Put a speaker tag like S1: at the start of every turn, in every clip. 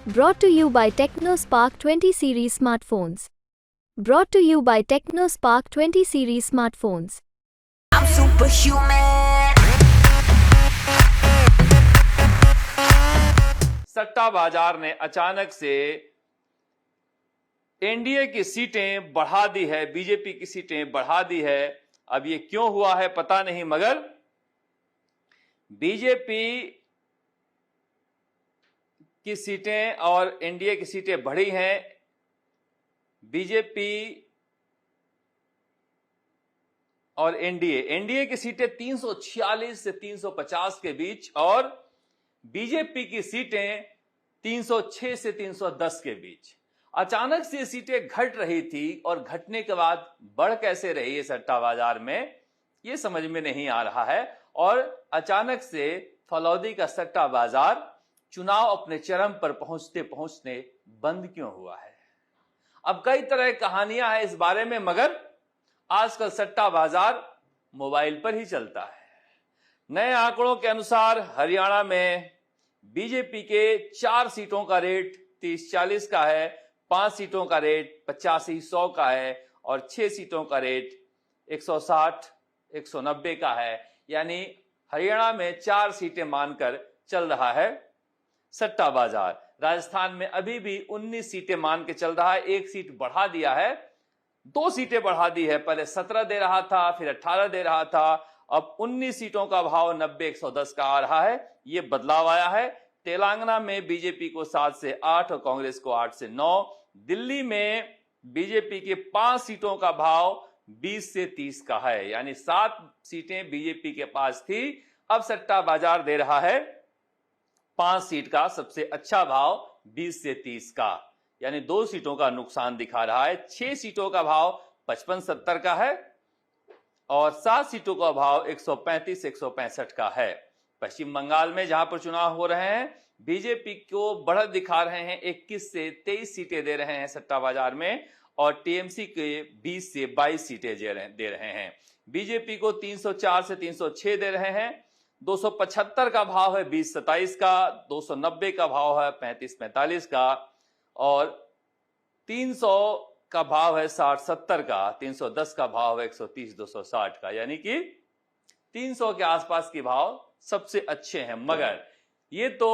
S1: Brought to you by TechnoSpark 20 series smartphones. Brought to you by TechnoSpark 20 series smartphones.
S2: I'm superhuman.
S3: सट्टा बाजार ने अचानक से NDA की सीटें बढ़ा दी है, बीजेपी की सीटें बढ़ा दी है। अब ये क्यों हुआ है पता नहीं, मगर बीजेपी की सीटें और एनडीए की सीटें बढ़ी हैं। बीजेपी और एनडीए की सीटें 346 से 350 के बीच और बीजेपी की सीटें 306 से 310 के बीच। अचानक से सीटें घट रही थी और घटने के बाद बढ़ कैसे रही है सट्टा बाजार में, यह समझ में नहीं आ रहा है। और अचानक से फलौदी का सट्टा बाजार चुनाव अपने चरम पर पहुंचते पहुंचते बंद क्यों हुआ है। अब कई तरह की कहानियां हैं इस बारे में, मगर आजकल सट्टा बाजार मोबाइल पर ही चलता है। नए आंकड़ों के अनुसार हरियाणा में बीजेपी के 4 सीटों का रेट 30-40 का है, 5 सीटों का रेट 85-100 का है और 6 सीटों का रेट 160-190 का है। यानी हरियाणा में 4 सीटें मानकर चल रहा है सट्टा बाजार। राजस्थान में अभी भी 19 सीटें मान के चल रहा है, 1 सीट बढ़ा दिया है, 2 सीटें बढ़ा दी है। पहले 17 दे रहा था, फिर 18 दे रहा था, अब 19 सीटों का भाव 90-110 का आ रहा है। ये बदलाव आया है। तेलंगाना में बीजेपी को 7 से 8 और कांग्रेस को 8 से 9। दिल्ली में बीजेपी के 5 सीटों का भाव 20 से 30 का है, यानी 7 सीटें बीजेपी के पास थी, अब सट्टा बाजार दे रहा है 5 सीट का सबसे अच्छा भाव 20 से 30 का, यानी 2 सीटों का नुकसान दिखा रहा है। 6 सीटों का भाव 55-70 का है और 7 सीटों का भाव 135-165 का है। पश्चिम बंगाल में जहां पर चुनाव हो रहे हैं, बीजेपी को बढ़त दिखा रहे हैं, 21 से 23 सीटें दे रहे हैं सट्टा बाजार में और टीएमसी के 20 से 22 सीटें दे रहे हैं। बीजेपी को 304 से 306 दे रहे हैं, 275 का भाव है 20-27 का, 290 का भाव है 35-45 का और 300 का भाव है 60-70 का, 310 का भाव है 130-260 का, यानी कि 300 के आसपास के भाव सबसे अच्छे हैं। मगर ये तो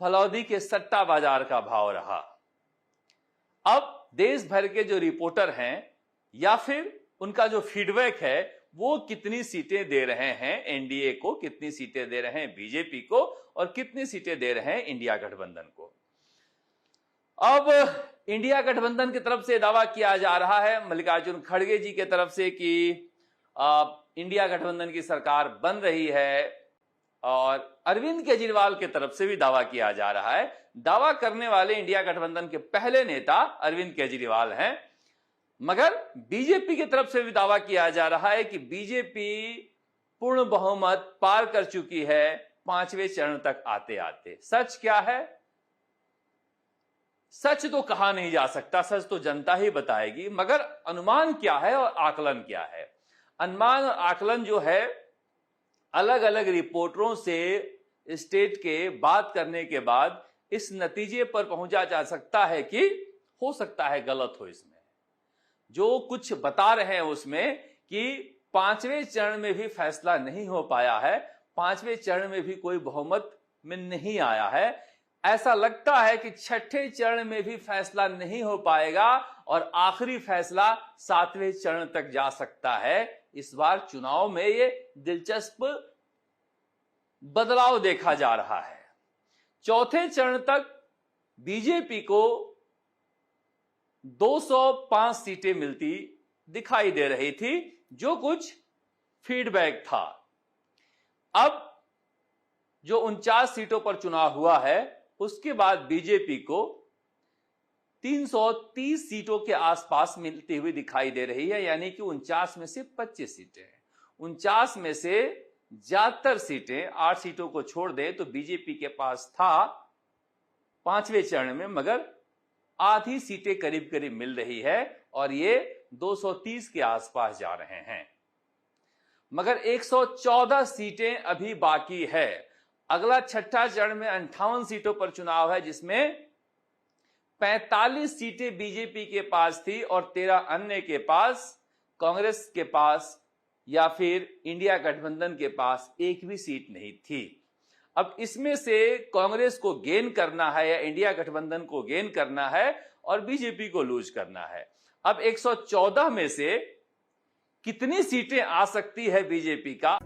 S3: फलौदी के सट्टा बाजार का भाव रहा। अब देश भर के जो रिपोर्टर हैं या फिर उनका जो फीडबैक है, वो कितनी सीटें दे रहे हैं एनडीए को, कितनी सीटें दे रहे हैं बीजेपी को और कितनी सीटें दे रहे हैं इंडिया गठबंधन को। अब इंडिया गठबंधन की तरफ से दावा किया जा रहा है मल्लिकार्जुन खड़गे जी की तरफ से कि इंडिया गठबंधन की सरकार बन रही है और अरविंद केजरीवाल की तरफ से भी दावा किया जा रहा है। दावा करने वाले इंडिया गठबंधन के पहले नेता अरविंद केजरीवाल हैं, मगर बीजेपी की तरफ से भी दावा किया जा रहा है कि बीजेपी पूर्ण बहुमत पार कर चुकी है 5वें चरण तक आते आते। सच क्या है? सच तो कहा नहीं जा सकता, सच तो जनता ही बताएगी, मगर अनुमान क्या है और आकलन क्या है? अनुमान और आकलन जो है, अलग अलग रिपोर्टरों से स्टेट के बात करने के बाद इस नतीजे पर पहुंचा जा सकता है कि हो सकता है गलत हो। इसमें जो कुछ बता रहे हैं उसमें कि 5वें चरण में भी फैसला नहीं हो पाया है, 5वें चरण में भी कोई बहुमत में नहीं आया है। ऐसा लगता है कि 6ठे चरण में भी फैसला नहीं हो पाएगा और आखिरी फैसला 7वें चरण तक जा सकता है। इस बार चुनाव में ये दिलचस्प बदलाव देखा जा रहा है। 4थे चरण तक बीजेपी को 205 सीटें मिलती दिखाई दे रही थी, जो कुछ फीडबैक था। अब जो 49 सीटों पर चुनाव हुआ है, उसके बाद बीजेपी को 330 सीटों के आसपास मिलती हुई दिखाई दे रही है, यानी कि 49 में से 25 सीटें हैं। 49 में से ज्यादातर सीटें, 8 सीटों को छोड़ दें तो बीजेपी के पास था 5वें चरण में, मगर आधी सीटें करीब करीब मिल रही है और ये 230 के आसपास जा रहे हैं। मगर 114 सीटें अभी बाकी है। अगला छठा चरण में 58 सीटों पर चुनाव है, जिसमें 45 सीटें बीजेपी के पास थी और 13 अन्य के पास, कांग्रेस के पास या फिर इंडिया गठबंधन के पास एक भी सीट नहीं थी। अब इसमें से कांग्रेस को गेन करना है या इंडिया गठबंधन को गेन करना है और बीजेपी को लूज करना है। अब 114 में से कितनी सीटें आ सकती है बीजेपी का